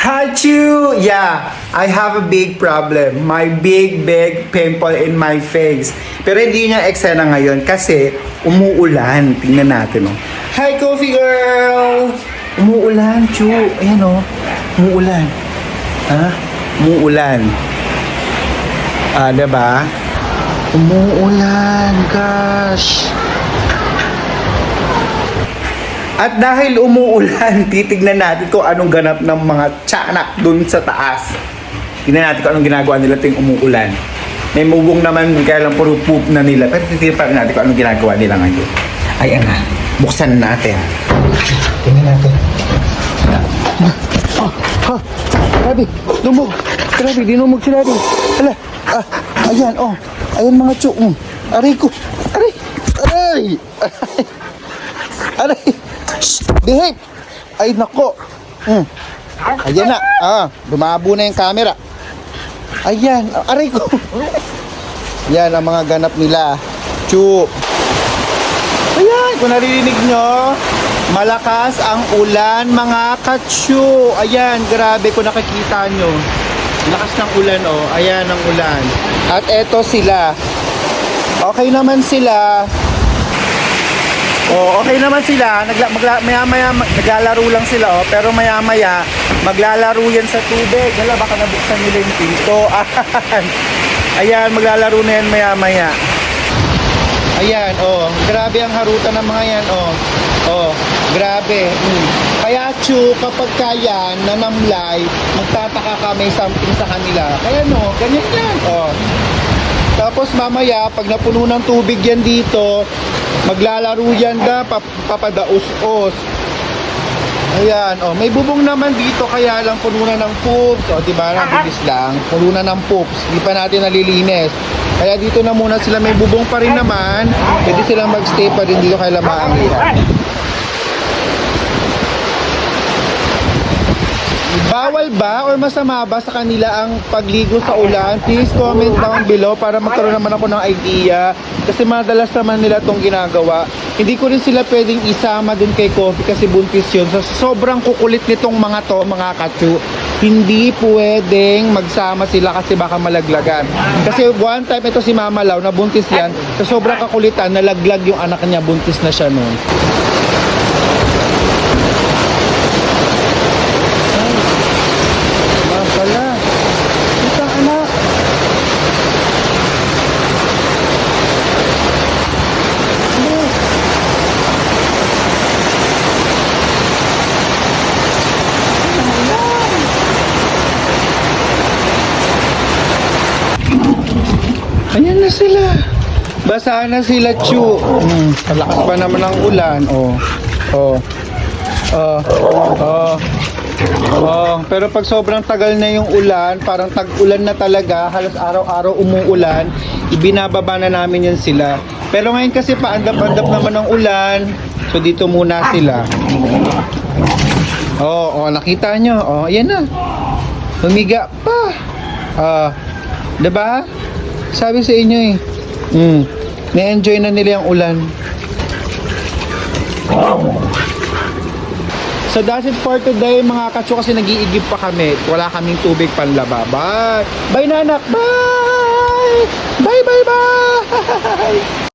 Hachu! Yeah, I have a big problem. My big pimple in my face. Pero hindi niya eksena ngayon kasi umuulan. Tingnan natin, oh. Hi, Coffee Girl! Umuulan, Chu. Ayan, oh. Umuulan. Ha? Umuulan. Diba? Umuulan, gosh. At dahil umuulan, titignan natin kung anong ganap ng mga tiyanak dun sa taas. Tignan natin kung anong ginagawa nila tuwing umuulan. May mugong naman, kaya lang puro poop na nila. Pero titignan pa rin natin kung anong ginagawa nila ngayon. Ayan na, buksan natin. Tingnan natin. Grabe, lumog. Grabe, dinumog si Daddy. Hala, ayan, oh. Ayan mga tsu. Aray ko. Aray. Aray. Aray. Shh, behave. Ay, nako. Ayan na. Bumabo na yung camera. Ayan. Aray ko. Yan ang mga ganap nila. Tsu. Ayan. Kung naririnig nyo, malakas ang ulan, mga katsyu. Ayan. Grabe kung nakikita nyo. Lakas ng ulan, oh. Ayan ang ulan. At eto sila. Okay naman sila. Oh, okay naman sila. Maya-maya naglalaro lang sila, oh. Pero maya-maya maglalaro yan sa tubig. Hala, baka nabuksan nila yung pinto. Ayan, maglalaro na yan maya-maya. Ayan, oh. Grabe ang harutan ng mga yan, oh. Oh, grabe. Kaya Chu, kapag kaya nanamlay, magtataka ka may something sa kanila. Kaya no, ganyan yan. Oh. Tapos mamaya, pag napuno ng tubig yan dito, maglalaro yan da, papadaus-os. Ayan, oh, may bubong naman dito, kaya lang puno na ng poops. O, diba, nabilis lang, puno na ng poops. Hindi pa natin nalilinis. Kaya dito na muna sila, may bubong pa rin naman. Pwede silang magstay pa rin dito kay Lamaangihan. Bawal ba or masama ba sa kanila ang pagligo sa ulan? Please comment down below para magkaroon naman ako ng idea. Kasi madalas naman nila itong ginagawa. Hindi ko rin sila pwedeng isama dun kay Coffee kasi buntis yun. So, sobrang kukulit nitong mga to, mga katsu. Hindi pwedeng magsama sila kasi baka malaglagan. Kasi one time ito si Mama Lau na buntis yan. Sa sobrang kakulitan, nalaglag yung anak niya. Buntis na siya nun. Ayan na sila. Basa na sila, Chu. Malakas pa naman ang ulan. Pero pag sobrang tagal na yung ulan, parang tag-ulan na talaga, halos araw-araw umuulan, ibinababa na namin yan sila. Pero ngayon kasi paandap-andap naman ang ulan, so dito muna sila. Nakita nyo. Ayan na. Humiga pa. Diba? Sabi sa inyo na-enjoy na nila yung ulan. So that's it for today mga katsu, kasi nag-iigib pa kami. Wala kaming tubig panlaba. Bye! Bye nanak! Bye! Bye! Bye! Bye!